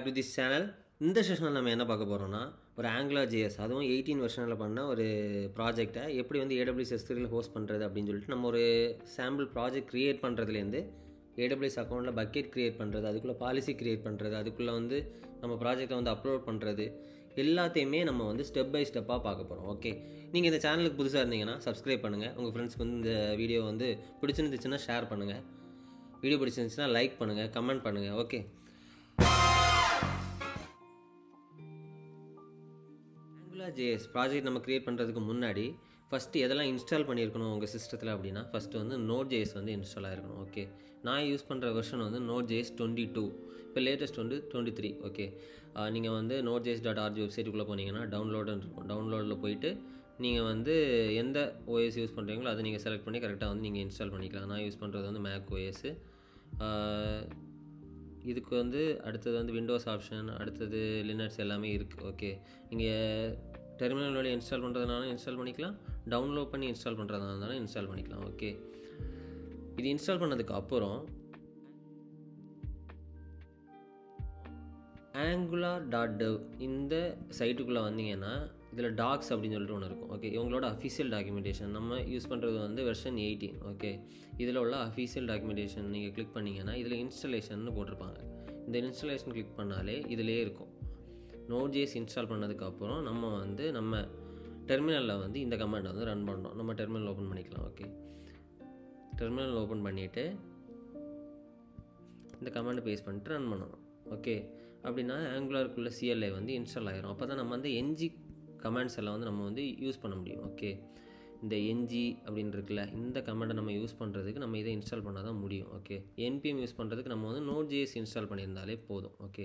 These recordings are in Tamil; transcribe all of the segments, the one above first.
Back to this channel. இந்த செஷனில் நம்ம என்ன பார்க்க போகிறோம்னா, ஒரு AngularJS அதுவும் 18 வெர்ஷனில் பண்ண ஒரு ப்ராஜெக்டை எப்படி வந்து AWS S3ல ஹோஸ்ட் பண்ணுறது அப்படின்னு சொல்லிட்டு நம்ம ஒரு சாம்பிள் ப்ராஜெக்ட் க்ரியேட் பண்ணுறதுலேருந்து AWS அக்கௌண்ட்டில் பக்கெட் க்ரியேட் பண்ணுறது, அதுக்குள்ளே பாலிசி க்ரியேட் பண்ணுறது, அதுக்குள்ளே வந்து நம்ம ப்ராஜெக்டை வந்து அப்லோட் பண்ணுறது எல்லாத்தையுமே நம்ம வந்து ஸ்டெப் பை ஸ்டெப்பாக பார்க்க போகிறோம். ஓகே, நீங்கள் இந்த சேனலுக்கு புதுசாக இருந்தீங்கன்னா சப்ஸ்கிரைப் பண்ணுங்கள். உங்கள் ஃப்ரெண்ட்ஸ்க்கு வந்து இந்த வீடியோ வந்து பிடிச்சிருந்துச்சுன்னா ஷேர் பண்ணுங்கள். வீடியோ பிடிச்சிருந்துச்சுன்னா லைக் பண்ணுங்கள், கமெண்ட் பண்ணுங்கள். ஓகே, AngularJS ப்ராஜெக்ட் நம்ம க்ரியேட் பண்ணுறதுக்கு முன்னாடி ஃபஸ்ட்டு எதெல்லாம் இன்ஸ்டால் பண்ணியிருக்கணும் உங்கள் சிஸ்டத்தில் அப்படின்னா, ஃபஸ்ட்டு வந்து Node.js வந்து இன்ஸ்டால் ஆகிருக்கணும். ஓகே, நான் யூஸ் பண்ணுற வெர்ஷன் வந்து Node.js 22, இப்போ லேட்டஸ்ட் வந்து 23. ஓகே, நீங்கள் வந்து nodejs.org வெப்சைட்டுக்குள்ளே போனீங்கன்னா டவுன்லோடுன்னு இருக்கும். டவுன்லோடில் போயிட்டு நீங்கள் வந்து எந்த OS யூஸ் பண்ணுறீங்களோ அதை நீங்கள் செலக்ட் பண்ணி கரெக்டாக வந்து நீங்கள் இன்ஸ்டால் பண்ணிக்கலாம். நான் யூஸ் பண்ணுறது வந்து Mac OS. இதுக்கு வந்து அடுத்தது வந்து விண்டோஸ் ஆப்ஷன், அடுத்தது லினக்ஸ் எல்லாமே இருக்குது. ஓகே, நீங்கள் டெர்மினல் வழியாக இன்ஸ்டால் பண்ணுறதுனாலும் இன்ஸ்டால் பண்ணிக்கலாம், டவுன்லோட் பண்ணி இன்ஸ்டால் பண்ணுறதா இருந்தாலும் இன்ஸ்டால் பண்ணிக்கலாம். ஓகே, இது இன்ஸ்டால் பண்ணதுக்கு அப்புறம் angular.dev இந்த சைட்டுக்குள்ளே வந்தீங்கன்னா இதில் டாக்ஸ் அப்படின்னு சொல்லிட்டு ஒன்று இருக்கும். ஓகே, இவங்களோட அஃபிஷியல் டாக்குமெண்டேஷன் நம்ம யூஸ் பண்ணுறது வந்து வெர்ஷன் 18. ஓகே, இதில் உள்ள அஃபிஷியல் டாக்குமெண்டேஷன் நீங்கள் கிளிக் பண்ணிங்கன்னா இதில் இன்ஸ்டலேஷன் போட்டிருப்பாங்க. இந்த இன்ஸ்டலேஷன் கிளிக் பண்ணாலே இதிலே இருக்கும். Node.js இன்ஸ்டால் பண்ணதுக்கப்புறம் நம்ம வந்து நம்ம டெர்மினலில் வந்து இந்த கமாண்டை வந்து ரன் பண்ணோம். நம்ம டெர்மினல் ஓப்பன் பண்ணிக்கலாம். ஓகே, டெர்மினல் ஓப்பன் பண்ணிவிட்டு இந்த கமாண்டை பேஸ்ட் பண்ணிட்டு ரன் பண்ணணும். ஓகே, அப்படின்னா ஆங்குலருக்குள்ள CLI வந்து இன்ஸ்டால் ஆகிரும். அப்போ தான் நம்ம வந்து NG கமாண்ட்ஸ் எல்லாம் வந்து நம்ம வந்து யூஸ் பண்ண முடியும். ஓகே, இந்த NG அப்படின்னு இருக்குல்ல, இந்த கமாண்டை நம்ம யூஸ் பண்ணுறதுக்கு நம்ம இதை இன்ஸ்டால் பண்ணால் தான் முடியும். ஓகே, NPM யூஸ் பண்ணுறதுக்கு நம்ம வந்து Node.js இன்ஸ்டால் பண்ணியிருந்தாலே போதும். ஓகே,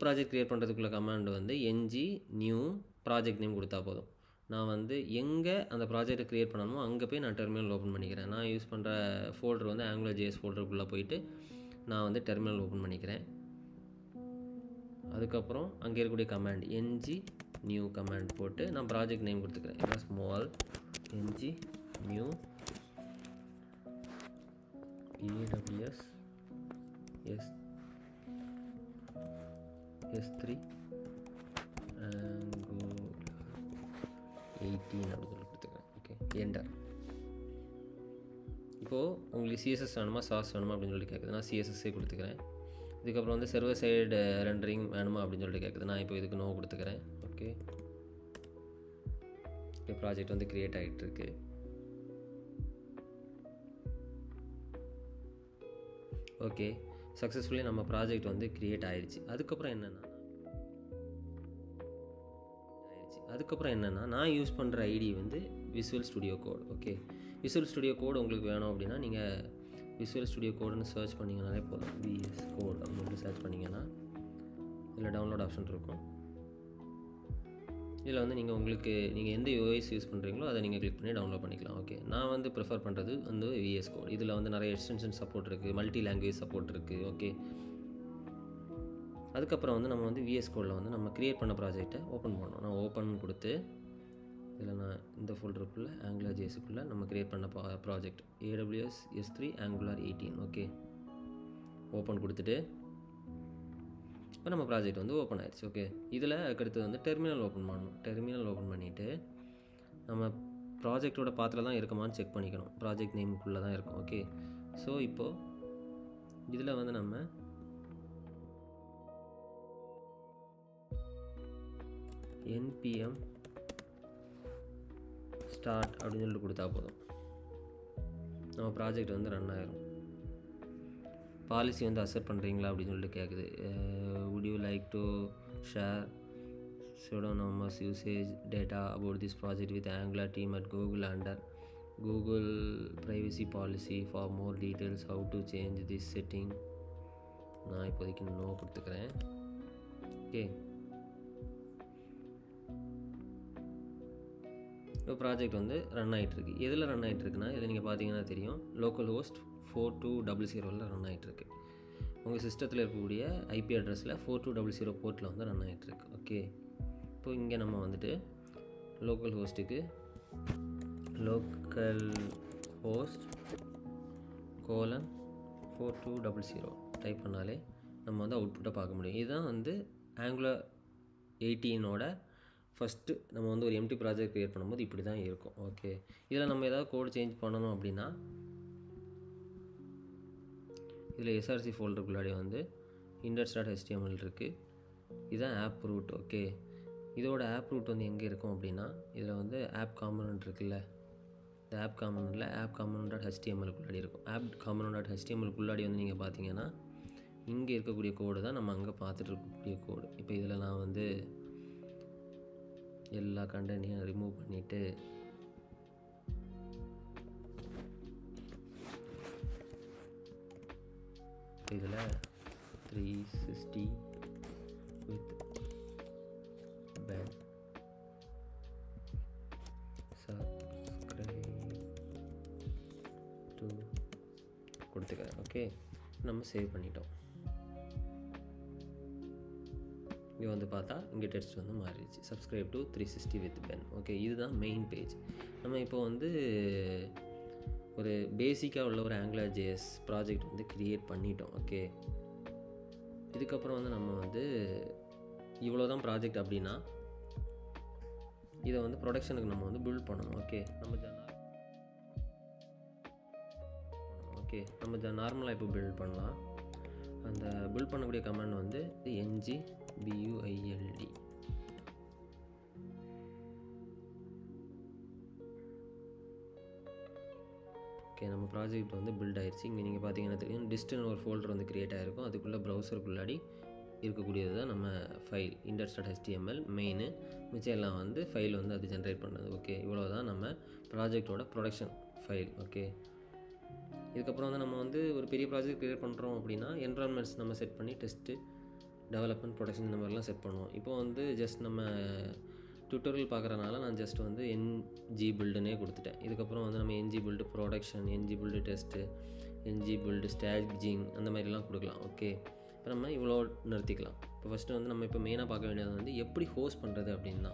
ப்ராஜெக்ட் க்ரியேட் பண்ணுறதுக்குள்ள கமாண்ட் வந்து NG நியூ ப்ராஜெக்ட் நேம் கொடுத்தா போதும். நான் வந்து எங்கே அந்த ப்ராஜெக்டை க்ரியேட் பண்ணணுமோ அங்கே போய் நான் டெர்மினல் ஓப்பன் பண்ணிக்கிறேன். நான் யூஸ் பண்ணுற ஃபோல்டர் வந்து AngularJS ஃபோல்டருக்குள்ளே போயிட்டு நான் வந்து டெர்மினல் ஓப்பன் பண்ணிக்கிறேன். அதுக்கப்புறம் அங்கே இருக்கக்கூடிய கமாண்ட் NG நியூ கமாண்ட் போட்டு நான் ப்ராஜெக்ட் நேம் கொடுத்துக்கிறேன். ஏன்னா small NG new AWS S3 Angular 18 அப்படின்னு சொல்லி கொடுத்துக்கிறேன். Okay, enter. இப்போது உங்களுக்கு CSS வேணுமா சாஸ் வேணுமா அப்படின்னு சொல்லி கேட்குது. நான் CSSஸே கொடுத்துக்கிறேன். இதுக்கப்புறம் வந்து சர்வர் சைடு ரெண்டரிங் வேணுமா அப்படின்னு சொல்லிட்டு கேட்குது. நான் இப்போ இதுக்கு நோ கொடுத்துக்கிறேன். ஓகே, ப்ராஜெக்ட் வந்து க்ரியேட் ஆகிட்டுருக்கு. ஓகே, சக்ஸஸ்ஃபுல்லி நம்ம ப்ராஜெக்ட் வந்து க்ரியேட் ஆகிடுச்சு. அதுக்கப்புறம் என்னென்னா நான் யூஸ் பண்ணுற ஐடி வந்து Visual Studio Code. Okay, Visual Studio Code உங்களுக்கு வேணும் அப்படின்னா நீங்கள் Visual Studio Codeன்னு சர்ச் பண்ணிங்கனாலே போதும். VS Code அப்படின்னு சர்ச் பண்ணிங்கன்னா இதில் டவுன்லோட் ஆப்ஷன் இருக்கும். இதில் வந்து நீங்கள் எந்த OS யூஸ் பண்ணுறீங்களோ அதை நீங்கள் கிளிக் பண்ணி டவுன்லோட் பண்ணிக்கலாம். ஓகே, நான் வந்து ப்ரிஃபர் பண்ணுறது வந்து VS Code. இதில் வந்து நிறைய எக்ஸ்டென்ஷன் சப்போர்ட் இருக்குது, மல்டி லாங்குவேஜ் சப்போர்ட் இருக்குது. ஓகே, அதுக்கப்புறம் வந்து நம்ம வந்து VS Codeல வந்து நம்ம க்ரியேட் பண்ண ப்ராஜெக்டை ஓப்பன் பண்ணணும். நான் ஓப்பன் கொடுத்து இதில் நான் இந்த ஃபோல்டருக்குள்ளே AngularJSக்குள்ளே நம்ம க்ரியேட் பண்ண project AWS S3 Angular 18. Okay, open கொடுத்துட்டு இப்போ நம்ம ப்ராஜெக்ட் வந்து ஓப்பன் ஆயிடுச்சு. ஓகே, இதில் அதுக்கடுத்து வந்து டெர்மினல் ஓப்பன் பண்ணணும். டெர்மினல் ஓப்பன் பண்ணிவிட்டு நம்ம ப்ராஜெக்டோட பாத்தில் தான் இருக்குமான்னு செக் பண்ணிக்கணும். ப்ராஜெக்ட் நேமுக்குள்ளே தான் இருக்கும். ஓகே, ஸோ இப்போது இதில் வந்து நம்ம NPM ஸ்டார்ட் அப்படின்னு சொல்லிட்டு கொடுத்தா போதும், நம்ம ப்ராஜெக்ட் வந்து ரன் ஆகிரும். பாலிசி வந்து அக்செப்ட் பண்ணுறீங்களா அப்படின்னு சொல்லிட்டு கேட்குது. would you like to share pseudonymous usage data about this project with Angular team at Google under Google privacy policy? For more details how to change this setting. நான் இப்போதைக்கு நோ கொடுத்துக்கிறேன். ஓகே, இப்போ ப்ராஜெக்ட் வந்து ரன் ஆகிட்டுருக்கு. எதில் ரன் ஆகிட்டுருக்குன்னா இதில் நீங்கள் பார்த்தீங்கன்னா தெரியும், லோக்கல் ஹோஸ்ட் 4200 ரன் ஆகிட்டுருக்கு. உங்கள் சிஸ்டத்தில் இருக்கக்கூடிய IP அட்ரஸில் 4200 போர்ட்டில் வந்து ரன் ஆகிட்டுருக்கு. ஓகே, இப்போ இங்கே நம்ம வந்துட்டு லோக்கல் ஹோஸ்ட்டுக்கு லோக்கல் ஹோஸ்ட் : 4200 டைப் பண்ணாலே நம்ம வந்து அவுட்புட்டை பார்க்க முடியும். இதுதான் வந்து ஆங்குலர் 18ஓட ஃபஸ்ட்டு நம்ம வந்து ஒரு எம்டி ப்ராஜெக்ட் க்ரியேட் பண்ணும்போது இப்படி தான் இருக்கும். ஓகே, இதில் நம்ம ஏதாவது கோட் சேஞ்ச் பண்ணணும் அப்படின்னா இதில் எஸ்ஆர்சி ஃபோல்டருக்குள்ளாடி வந்து index.html இருக்குது. இதுதான் ஆப் ரூட். ஓகே, இதோட ஆப் ரூட் வந்து எங்கே இருக்கும் அப்படின்னா இதில் வந்து ஆப் காம்பனண்ட் இருக்குல்ல, இந்த ஆப் காம்பனண்ட்டில் ஆப் காம்பனண்ட்.html இருக்கும். ஆப் காம்பனண்ட்.html வந்து நீங்கள் பார்த்தீங்கன்னா இங்கே இருக்கக்கூடிய கோடு தான் நம்ம அங்கே பார்த்துட்டு இருக்கக்கூடிய கோடு. இப்போ இதில் நான் வந்து எல்லா கண்டென்ட்டையும் ரிமூவ் பண்ணிவிட்டு இதில் 360 with Ben subscribe to கொடுத்துக்கிறேன். ஓகே, நம்ம சேவ் பண்ணிட்டோம். இங்கே வந்து பார்த்தா இங்கே டெக்ஸ்ட் வந்து மாறிடுச்சு, subscribe to 360 with Ben. Okay, இதுதான் மெயின் பேஜ். நம்ம இப்போ வந்து ஒரு பேசிக்காக உள்ள ஒரு ஆங்குலர் ஜேஎஸ் ப்ராஜெக்ட் வந்து க்ரியேட் பண்ணிட்டோம். ஓகே, இதுக்கப்புறம் வந்து நம்ம வந்து இவ்வளோ தான் ப்ராஜெக்ட் அப்படின்னா இதை வந்து ப்ரொடக்ஷனுக்கு நம்ம வந்து பில்ட் பண்ணணும். ஓகே, நம்ம நார்மலாக இப்போ பில்ட் பண்ணலாம். அந்த பில்ட் பண்ணக்கூடிய கமாண்ட் வந்து ngbuild. ஓகே, நம்ம ப்ராஜெக்ட் வந்து பில்ட் ஆயிடுச்சு. இங்கே நீங்கள் பார்த்தீங்கன்னா தெரியும், டிஸ்ட்னு ஒரு ஃபோல்டர் வந்து க்ரியேட் ஆகிருக்கும். அதுக்குள்ளே ப்ரௌசருக்குள்ளாடி இருக்கக்கூடியது தான் நம்ம ஃபைல் index.html மெயின். மிச்சம் எல்லாம் வந்து ஃபைல் வந்து அது ஜென்ரேட் பண்ணது. ஓகே, இவ்வளோ தான் நம்ம ப்ராஜெக்டோட ப்ரொடக்ஷன் ஃபைல். ஓகே, இதுக்கப்புறம் வந்து நம்ம வந்து ஒரு பெரிய ப்ராஜெக்ட் க்ரியேட் பண்ணுறோம் அப்படின்னா என்விரான்மெண்ட்ஸ் நம்ம செட் பண்ணி டெஸ்ட்டு, டெவலப்மெண்ட், ப்ரொடக்ஷன் இந்த மாதிரிலாம் செட் பண்ணுவோம். இப்போ வந்து ஜஸ்ட் நம்ம டுட்டோரியல் பார்க்குறனால நான் ஜஸ்ட் வந்து NG பில்டுனே கொடுத்துட்டேன். இதுக்கப்புறம் வந்து நம்ம NG build production, NG build test, NG build staging அந்த மாதிரிலாம் கொடுக்கலாம். ஓகே, இப்போ நம்ம இவ்வளோ நிறுத்திக்கலாம். இப்போ ஃபஸ்ட்டு வந்து நம்ம இப்போ மெயினாக பார்க்க வேண்டியது வந்து எப்படி ஹோஸ்ட் பண்ணுறது அப்படின்னா,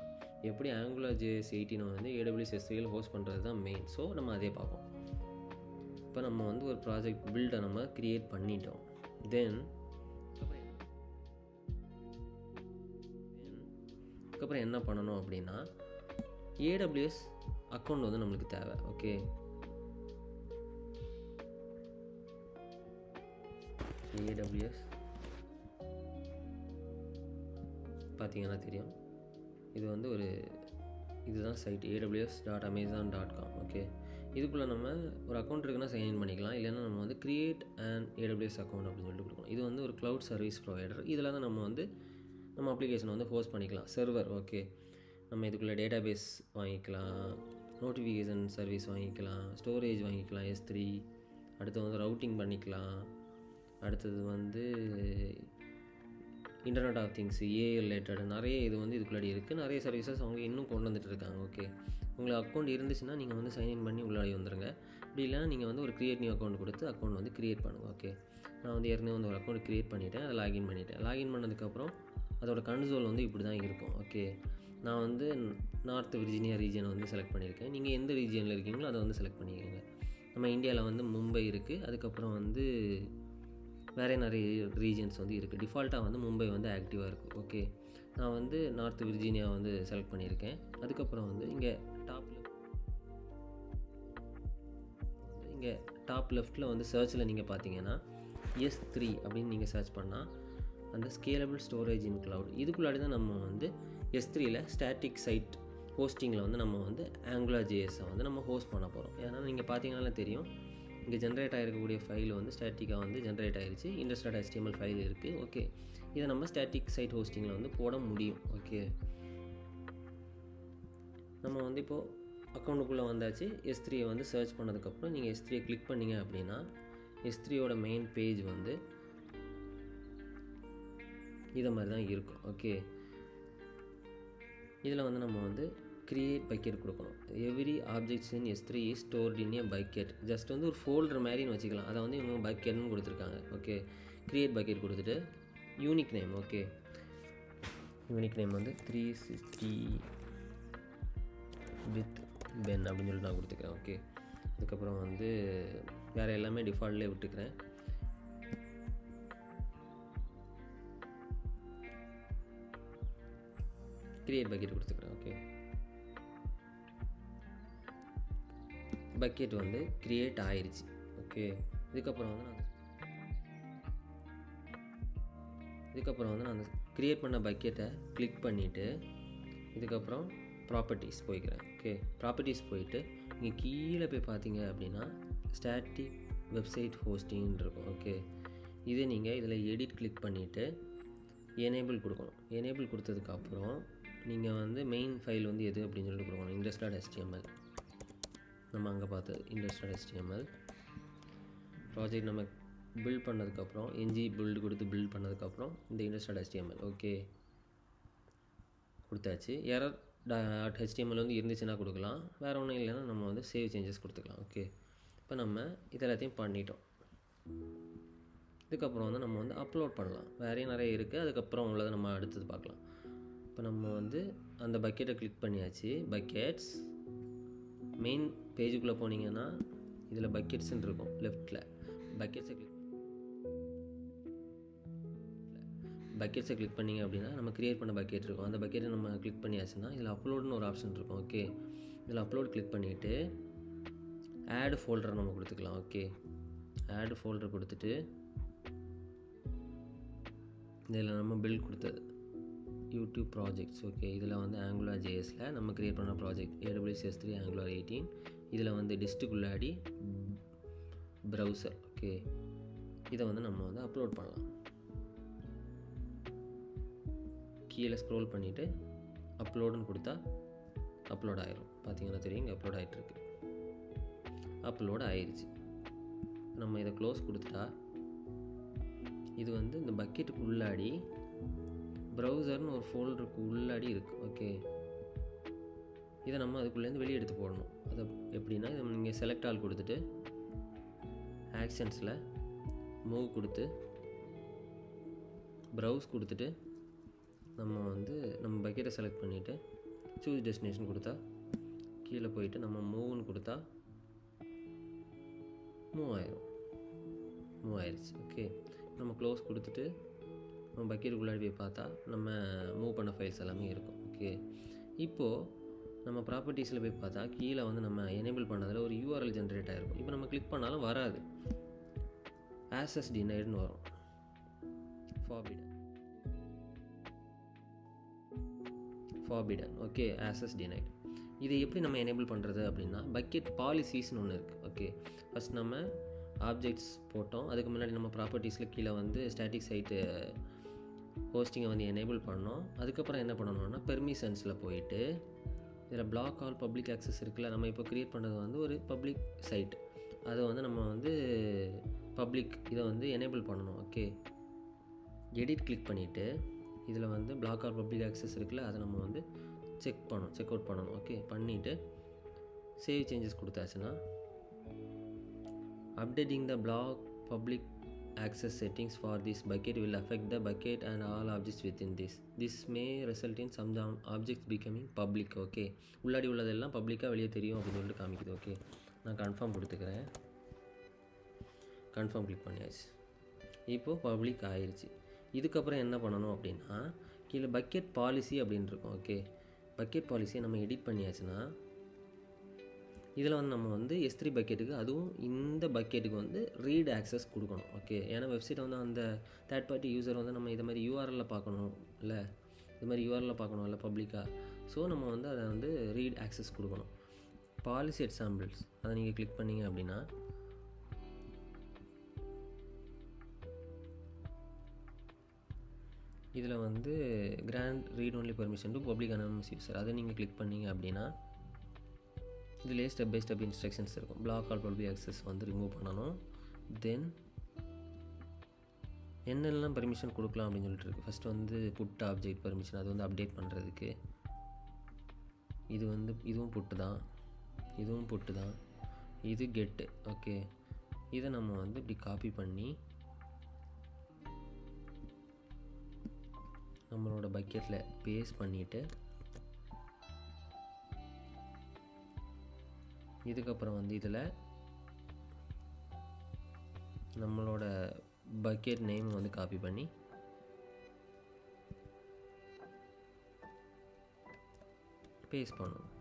எப்படி ஆங்குலர் JS 18 வந்து AWS S3 ஹோஸ்ட் பண்ணுறது தான் மெயின். ஸோ நம்ம அதே பார்ப்போம். இப்போ நம்ம வந்து ஒரு ப்ராஜெக்ட் பில்டை நம்ம க்ரியேட் பண்ணிட்டோம். அதுக்கப்புறம் என்ன பண்ணணும் அப்படின்னா AWS அக்கௌண்ட் வந்து நம்மளுக்கு தேவை. ஓகே, AWS பார்த்தீங்கன்னா தெரியும், இது வந்து இதுதான் சைட் aws.amazon.com. ஓகே, இதுக்குள்ளே நம்ம ஒரு அக்கௌண்ட் இருக்குன்னா சைன்இன் பண்ணிக்கலாம், இல்லைன்னா நம்ம வந்து க்ரியேட் அண்ட் AWS அக்கௌண்ட் அப்படின்னு சொல்லிட்டு கொடுக்கணும். இது வந்து ஒரு க்ளவுட் சர்வீஸ் ப்ரொவைடர். இதில் தான் நம்ம வந்து நம்ம அப்ளிகேஷனை வந்து ஹோஸ்ட் பண்ணிக்கலாம், சர்வர். ஓகே, நம்ம இதுக்குள்ளே டேட்டாபேஸ் வாங்கிக்கலாம், நோட்டிஃபிகேஷன் சர்வீஸ் வாங்கிக்கலாம், ஸ்டோரேஜ் வாங்கிக்கலாம் S3, அடுத்து வந்து ரவுட்டிங் பண்ணிக்கலாம், அடுத்தது வந்து internet of things, AI related நிறைய இது வந்து இதுக்குள்ளாடி இருக்குது. நிறைய சர்வீசஸ் அவங்க இன்னும் கொண்டு வந்துட்டு இருக்காங்க. ஓகே, உங்களுக்கு அக்கௌண்ட் இருந்துச்சுன்னா நீங்கள் வந்து சைன்இன் பண்ணி உள்ளாடி வந்துடுங்க. அப்படி இல்லைனா நீங்கள் வந்து ஒரு க்ரியேட் நியூ அக்கௌண்ட் கொடுத்து அக்கௌண்ட் வந்து க்ரியேட் பண்ணுங்கள். ஓகே, நான் வந்து ஏற்கனவே வந்து ஒரு அக்கௌண்ட் க்ரியேட் பண்ணிவிட்டேன், அதை லாகின் பண்ணிவிட்டேன். லாகின் பண்ணதுக்கப்புறம் அதோட கன்சோல் வந்து இப்படி தான் இருக்கும். ஓகே, நான் வந்து நார்த் விர்ஜீனியா ரீஜனை வந்து செலக்ட் பண்ணியிருக்கேன். நீங்கள் எந்த ரீஜனில் இருக்கீங்களோ அதை வந்து செலக்ட் பண்ணிக்கோங்க. நம்ம இந்தியாவில் வந்து மும்பை இருக்குது, அதுக்கப்புறம் வந்து வேறு நிறைய ரீஜன்ஸ் வந்து இருக்குது. டிஃபால்ட்டாக வந்து மும்பை வந்து ஆக்டிவாக இருக்குது. ஓகே, நான் வந்து நார்த் விர்ஜீனியா வந்து செலக்ட் பண்ணியிருக்கேன். அதுக்கப்புறம் வந்து இங்கே டாப் லெஃப்ட்டில் வந்து சர்ச்சில் நீங்கள் பார்த்தீங்கன்னா S3 அப்படின்னு நீங்கள் சர்ச் பண்ணால் அந்த ஸ்கேலபிள் ஸ்டோரேஜ் இன் க்ளவுட் இதுக்குள்ளாடி தான் நம்ம வந்து S3ல் ஸ்டாட்டிக் சைட் ஹோஸ்டிங்கில் வந்து நம்ம வந்து ஆங்குலர் JS-ஐ வந்து நம்ம ஹோஸ்ட் பண்ண போகிறோம். ஏன்னா நீங்கள் பார்த்தீங்கன்னா தெரியும், இங்கே ஜென்ரேட் ஆகிருக்கக்கூடிய ஃபைல் வந்து ஸ்டாட்டிக்காக வந்து ஜென்ரேட் ஆகிருச்சு, index.html ஃபைல் இருக்குது. ஓகே, இதை நம்ம ஸ்டாட்டிக் சைட் ஹோஸ்டிங்கில் வந்து போட முடியும். ஓகே, நம்ம வந்து இப்போது அக்கௌண்ட்டுக்குள்ளே வந்தாச்சு. S3 வந்து சர்ச் பண்ணதுக்கப்புறம் நீங்கள் S3 கிளிக் பண்ணிங்க அப்படின்னா S3யோட மெயின் பேஜ் வந்து இதை மாதிரி தான் இருக்கும். ஓகே, இதில் வந்து நம்ம வந்து க்ரியேட் பக்கெட் கொடுக்கணும். Every objects in S3 is stored in A bucket. Just வந்து ஒரு ஃபோல்டர் மாதிரின்னு வச்சுக்கலாம். அதை வந்து இவங்க பக்கெட்னு கொடுத்துருக்காங்க. ஓகே, க்ரியேட் பக்கெட் கொடுத்துட்டு unique name. Okay, unique name வந்து 360 with Ben அப்படின்னு சொல்லிட்டு நான் கொடுத்துக்கிறேன். ஓகே, அதுக்கப்புறம் வந்து வேறு எல்லாமே டிஃபால்ட்லேயே விட்டுக்கிறேன். க்ரியேட் பக்கெட் கொடுத்துக்கிறேன். ஓகே, பக்கெட் வந்து க்ரியேட் ஆயிடுச்சு. ஓகே, இதுக்கப்புறம் வந்து நான் க்ரியேட் பண்ண பக்கெட்டை கிளிக் பண்ணிவிட்டு இதுக்கப்புறம் ப்ராப்பர்ட்டிஸ் போய்க்கிறேன். ஓகே, ப்ராப்பர்ட்டிஸ் போயிட்டு இங்கே கீழே போய் பார்த்தீங்க அப்படின்னா ஸ்டாட்டிக் வெப்சைட் ஹோஸ்டிங்னு இருக்கும். ஓகே, இதே நீங்கள் இதில் எடிட் கிளிக் பண்ணிவிட்டு எனேபிள் கொடுக்கணும். எனேபிள் கொடுத்ததுக்கப்புறம் நீங்கள் வந்து மெயின் ஃபைல் வந்து எது அப்படின்னு சொல்லிட்டு கொடுக்கணும். index.html நம்ம அங்கே பார்த்தது index.html ப்ராஜெக்ட் நம்ம பில்ட் பண்ணதுக்கப்புறம் பில்டு கொடுத்து பில்ட் பண்ணதுக்கப்புறம் இந்த index.html ஓகே கொடுத்தாச்சு. error.html வந்து இருந்துச்சுன்னா கொடுக்கலாம், வேறு ஒன்றும் இல்லைன்னா நம்ம வந்து சேவ் சேஞ்சஸ் கொடுத்துக்கலாம். ஓகே, இப்போ நம்ம இதெல்லாத்தையும் பண்ணிட்டோம். இதுக்கப்புறம் வந்து நம்ம வந்து அப்லோட் பண்ணலாம். வேறையும் நிறைய இருக்குது, அதுக்கப்புறம் உள்ளதை நம்ம அடுத்தது பார்க்கலாம். இப்போ நம்ம வந்து அந்த பக்கெட்டை கிளிக் பண்ணியாச்சு. பக்கெட்ஸ் மெயின் பேஜுக்குள்ளே போனீங்கன்னா இதில் பக்கெட்ஸ்ன்னு இருக்கும். லெஃப்ட்டில் பக்கெட்ஸை கிளிக் பண்ணிங்க அப்படின்னா நம்ம க்ரியேட் பண்ண பக்கெட் இருக்கும். அந்த பக்கெட்டை நம்ம கிளிக் பண்ணியாச்சுன்னா இதில் அப்லோடுன்னு ஒரு ஆப்ஷன் இருக்கும். ஓகே, இதில் அப்லோட் கிளிக் பண்ணிவிட்டு ஆட் ஃபோல்டர் நம்ம கொடுத்துக்கலாம். ஓகே, ஆட் ஃபோல்டர் கொடுத்துட்டு இதில் நம்ம பில்ட் கொடுத்தது யூடியூப் ப்ராஜெக்ட்ஸ். ஓகே, இதில் வந்து ஆங்குலர் ஜேஎஸில் நம்ம க்ரியேட் பண்ண ப்ராஜெக்ட் AWS S3 ஆங்குலர் 18. இதில் வந்து டிஸ்ட்டுக்குள்ளாடி ப்ரௌசர். ஓகே, இதை வந்து நம்ம வந்து அப்லோட் பண்ணலாம். கீழே ஸ்க்ரோல் பண்ணிவிட்டு அப்லோடுன்னு கொடுத்தா அப்லோட் ஆகிரும். பார்த்தீங்கன்னா தெரியும், இங்கே அப்லோட் ஆகிட்டுருக்கு. அப்லோட் ஆயிடுச்சு. நம்ம இதை க்ளோஸ் கொடுத்துட்டா இது வந்து இந்த பக்கெட்டுக்கு உள்ளாடி ப்ரௌசர்னு ஒரு ஃபோல்டருக்கு உள்ளாடி இருக்குது. ஓகே, இதை நம்ம அதுக்குள்ளேருந்து வெளியே எடுத்து போடணும். அதை எப்படின்னா இதை நீங்கள் செலக்ட் ஆல் கொடுத்துட்டு ஆக்ஷன்ஸில் மூவ் கொடுத்து ப்ரௌஸ் கொடுத்துட்டு நம்ம வந்து நம்ம பக்கெட்டை செலக்ட் பண்ணிவிட்டு சூஸ் டெஸ்டினேஷன் கொடுத்தா கீழே போயிட்டு நம்ம மூவ்னு கொடுத்தா மூவ் ஆயிடுச்சு. ஓகே, நம்ம க்ளோஸ் கொடுத்துட்டு நம்ம பக்கெட்டுக்குள்ளாடி போய் பார்த்தா நம்ம மூவ் பண்ண ஃபைல்ஸ் எல்லாமே இருக்கும். ஓகே, இப்போது நம்ம ப்ராப்பர்ட்டிஸில் போய் பார்த்தா கீழே வந்து நம்ம எனேபிள் பண்ணதில் ஒரு URL ஜென்ரேட் ஆகிருக்கும். இப்போ நம்ம கிளிக் பண்ணாலும் வராது, ஆக்சஸ் டினைடுன்னு வரும். ஃபார்பிடன். Okay, access denied. இதை எப்படி நம்ம எனேபிள் பண்ணுறது அப்படின்னா பக்கெட் பாலிசிஸ்னு ஒன்று இருக்குது. ஓகே, ஃபஸ்ட் நம்ம ஆப்ஜெக்ட்ஸ் போட்டோம், அதுக்கு முன்னாடி நம்ம ப்ராப்பர்ட்டிஸில் கீழே வந்து ஸ்டாட்டிக் சைட்டு ஹோஸ்டிங்கை வந்து எனேபிள் பண்ணோம். அதுக்கப்புறம் என்ன பண்ணணும்னா பெர்மிஷன்ஸில் போயிட்டு இதில் பிளாக் ஆல் பப்ளிக் ஆக்சஸ் இருக்குல்ல, நம்ம இப்போ க்ரியேட் பண்ணது வந்து ஒரு பப்ளிக் சைட், அதை வந்து நம்ம வந்து பப்ளிக் இதை வந்து எனேபிள் பண்ணணும். ஓகே, எடிட் கிளிக் பண்ணிவிட்டு இதில் வந்து பிளாக் ஆர் பப்ளிக் ஆக்சஸ் இருக்குல்ல, அதை நம்ம வந்து செக் அவுட் பண்ணணும். ஓகே, பண்ணிவிட்டு சேவ் சேஞ்சஸ் கொடுத்தாச்சுன்னா updating the block public access settings for this bucket will affect the bucket and all objects within this may result in some objects becoming public. Okay, உள்ளாடி உள்ளதெல்லாம் பப்ளிக்காக வெளியே தெரியும் அப்படின்னு சொல்லிட்டு காமிக்குது. ஓகே, நான் கன்ஃபார்ம் கொடுத்துக்கிறேன். கன்ஃபார்ம் கிளிக் பண்ணியாச்சு. இப்போது பப்ளிக் ஆயிடுச்சு. இதுக்கப்புறம் என்ன பண்ணணும் அப்படின்னா கீழே பக்கெட் பாலிசி அப்படின்னு இருக்கும். ஓகே, பக்கெட் பாலிசியை நம்ம எடிட் பண்ணியாச்சுன்னா இதில் வந்து நம்ம வந்து S3 பக்கெட்டுக்கு அதுவும் இந்த பக்கெட்டுக்கு வந்து ரீட் ஆக்சஸ் கொடுக்கணும். ஓகே, ஏன்னா வெப்சைட்டை வந்து அந்த தேர்ட் பார்ட்டி யூசர் வந்து நம்ம இதை மாதிரி URL பார்க்கணும் இல்லை, இது மாதிரி URL பார்க்கணும் இல்லை பப்ளிக்காக. ஸோ நம்ம வந்து அதை வந்து ரீட் ஆக்சஸ் கொடுக்கணும். பாலிசி எக்ஸாம்பிள்ஸ் அதை நீங்கள் கிளிக் பண்ணிங்க அப்படின்னா இதில் வந்து grant read only permission to public anonymous user அதை நீங்கள் கிளிக் பண்ணிங்க அப்படின்னா இதிலே ஸ்டெப் பை ஸ்டெப் இன்ஸ்ட்ரக்ஷன்ஸ் இருக்கும். பிளாக் ஆல் பப்ளிக் ஆக்சஸ் வந்து ரிமூவ் பண்ணணும். தென் என்னெல்லாம் பெர்மிஷன் கொடுக்கலாம் அப்படின்னு சொல்லிட்டு இருக்குது. ஃபஸ்ட்டு வந்து புட் ஆப்ஜெக்ட் பெர்மிஷன், அது வந்து அப்டேட் பண்ணுறதுக்கு. இது வந்து இதுவும் புட்டு தான், இது கெட்டு. ஓகே, இதை நம்ம வந்து இப்படி காப்பி பண்ணி நம்மளோட பக்கெட்டில் பேஸ்ட் பண்ணிவிட்டு இதுக்கப்புறம் வந்து இதில் நம்மளோட பக்கெட் நேம் வந்து காப்பி பண்ணி பேஸ்ட் பண்ணணும்.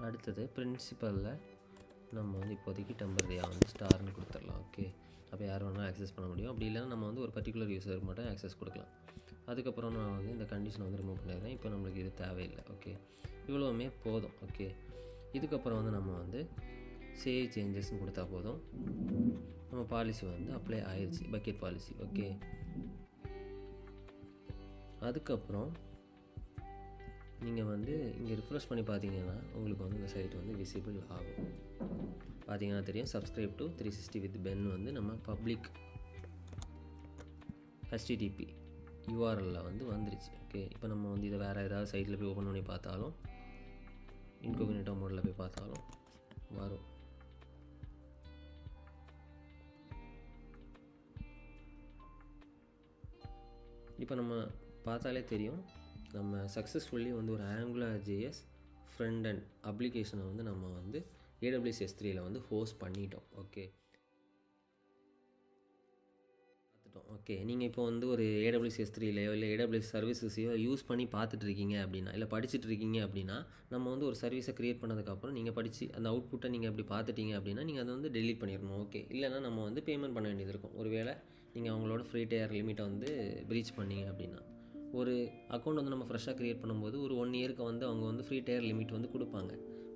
அடுத்தது பிரின்சிபலில் நம்ம வந்து இப்போதைக்கு டெம்பரரியாக வந்து ஸ்டார்னு கொடுத்துடலாம். ஓகே, அப்போ யார் வேணாலும் ஆக்சஸ் பண்ண முடியும். அப்படி இல்லைன்னா நம்ம வந்து ஒரு பர்டிகுலர் யூஸருக்கு மட்டும் ஆக்சஸ் கொடுக்கலாம். அதுக்கப்புறம் நான் வந்து இந்த கண்டிஷனை வந்து ரிமூவ் பண்ணிடுறேன். இப்போ நம்மளுக்கு இது தேவையில்லை. ஓகே, இவ்வளோவுமே போதும். ஓகே, இதுக்கப்புறம் வந்து நம்ம வந்து சேவ் சேஞ்சஸ்ன்னு கொடுத்தா போதும். நம்ம பாலிசி வந்து அப்ளை ஆயிடுச்சு, பக்கெட் பாலிசி. ஓகே, அதுக்கப்புறம் நீங்கள் வந்து இங்கே ரிஃப்ரெஷ் பண்ணி பார்த்தீங்கன்னா உங்களுக்கு வந்து இந்த சைட் வந்து விசிபிள் ஆகும். பார்த்தீங்கன்னா தெரியும், சப்ஸ்கிரைப் டு 360 வித் பென் வந்து நம்ம பப்ளிக் HTTP URL வந்து வந்துருச்சு. ஓகே, இப்போ நம்ம வந்து இதை வேறு ஏதாவது சைட்டில் போய் ஓப்பன் பண்ணி பார்த்தாலும், இன்கோக்னிட்டோ மோடில் போய் பார்த்தாலும் வரும். இப்போ நம்ம பார்த்தாலே தெரியும், நம்ம சக்ஸஸ்ஃபுல்லி வந்து ஒரு AngularJS ஃப்ரண்ட் அண்ட் அப்ளிகேஷனை வந்து நம்ம வந்து AWS S3யில் வந்து ஹோஸ்ட் பண்ணிட்டோம். ஓகே, பார்த்துட்டோம். ஓகே, நீங்கள் இப்போ வந்து ஒரு AWS S3லையோ இல்லை AWS சர்வீசஸையோ யூஸ் பண்ணி பார்த்துட்ருக்கீங்க அப்படின்னா, இல்லை படிச்சுட்ருக்கீங்க அப்படின்னா, நம்ம வந்து ஒரு சர்வீஸை க்ரியேட் பண்ணதுக்கப்புறம் நீங்கள் படித்து அந்த அவுட்புட்டை நீங்கள் அப்படி பார்த்துட்டீங்க அப்படின்னா நீங்கள் அதை வந்து டெலீட் பண்ணிடணும். ஓகே, இல்லைனா நம்ம வந்து பேமெண்ட் பண்ண வேண்டியது இருக்கும். ஒருவேளை நீங்கள் அவங்களோட ஃப்ரீ டயர் லிமிட்டை வந்து ப்ரீச் பண்ணீங்க அப்படின்னா, ஒரு அக்கௌண்ட் வந்து நம்ம ஃப்ரெஷ்ஷாக க்ரியேட் பண்ணும்போது ஒரு 1 இயருக்கு வந்து அவங்க வந்து ஃப்ரீ டயர் லிமிட் வந்து கொடுப்பாங்க.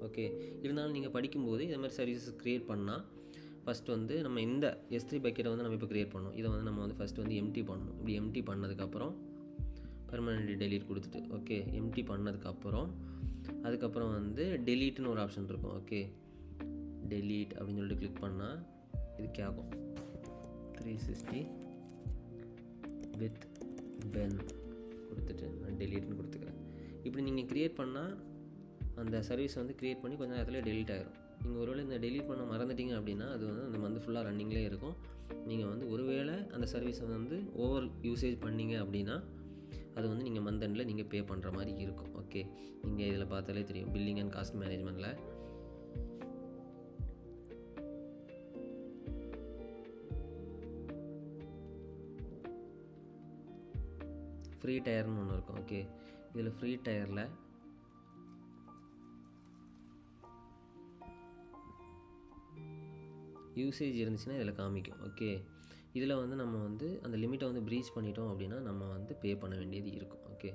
ஓகே, இருந்தாலும் நீங்கள் படிக்கும்போது இது மாதிரி சர்வீசஸ் க்ரியேட் பண்ணால் ஃபஸ்ட்டு வந்து நம்ம இந்த S3 பக்கெட்டை வந்து நம்ம இப்போ க்ரியேட் பண்ணோம். இதை வந்து நம்ம வந்து ஃபஸ்ட்டு வந்து எம்டி பண்ணணும். இப்படி எம்டி பண்ணதுக்கப்புறம் பெர்மனென்ட்லி டெலீட் கொடுத்துட்டு, ஓகே, எம்டி பண்ணதுக்கப்புறம் அதுக்கப்புறம் வந்து டெலீட்னு ஒரு ஆப்ஷன் இருக்கும். ஓகே, டெலீட் அப்படின்னு சொல்லிட்டு கிளிக் பண்ணால் இது கேட்கும் 360 வித் பென் கொடுத்துட்டு நான் டெலீட்னு கொடுத்துக்கிறேன். இப்படி நீங்கள் க்ரியேட் பண்ணால் அந்த சர்வீஸ் வந்து க்ரியேட் பண்ணி கொஞ்சம் நேரத்தில் டெலீட் ஆகிரும். நீங்கள் ஒருவேளை இந்த டெலீட் பண்ண மறந்துட்டீங்க அப்படின்னா அது வந்து அந்த மந்த் ஃபுல்லாக ரன்னிங்லேயே இருக்கும். நீங்கள் வந்து ஒருவேளை அந்த சர்வீஸை வந்து ஓவர் யூசேஜ் பண்ணீங்க அப்படின்னா அது வந்து நீங்கள் மந்த் எண்டில் நீங்கள் பே பண்ணுற மாதிரி இருக்கும். ஓகே, நீங்கள் இதில் பார்த்தாலே தெரியும், பில்லிங் அண்ட் காஸ்ட் மேனேஜ்மெண்ட்டில் ஃப்ரீ டயர்னு ஒன்று இருக்கும். ஓகே, இதில் ஃப்ரீ டயரில் யூசேஜ் இருந்துச்சுன்னா இதில் காமிக்கும். ஓகே, இதில் வந்து நம்ம வந்து அந்த லிமிட்டை வந்து ப்ரீச் பண்ணிட்டோம் அப்படின்னா நம்ம வந்து பே பண்ண வேண்டியது இருக்கும். ஓகே,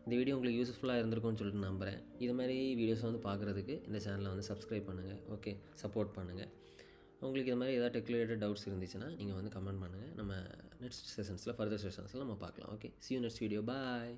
இந்த வீடியோ உங்களுக்கு யூஸ்ஃபுல்லாக இருந்திருக்கும்னு சொல்லிட்டு நம்புகிறேன். இது மாதிரி வீடியோஸ் வந்து பார்க்குறதுக்கு இந்த சேனலை வந்து சப்ஸ்கிரைப் பண்ணுங்கள். ஓகே, சப்போர்ட் பண்ணுங்கள். உங்களுக்கு இது மாதிரி ஏதாவது டெக் ரிலேட்டட் டவுட்ஸ் இருந்துச்சுன்னா நீங்கள் வந்து கமெண்ட் பண்ணுங்கள். நம்ம நெக்ஸ்ட் செஷன்ஸில் ஃபர்தர் செஷன்ஸில் நம்ம பார்க்கலாம். Okay, see you next video. Bye.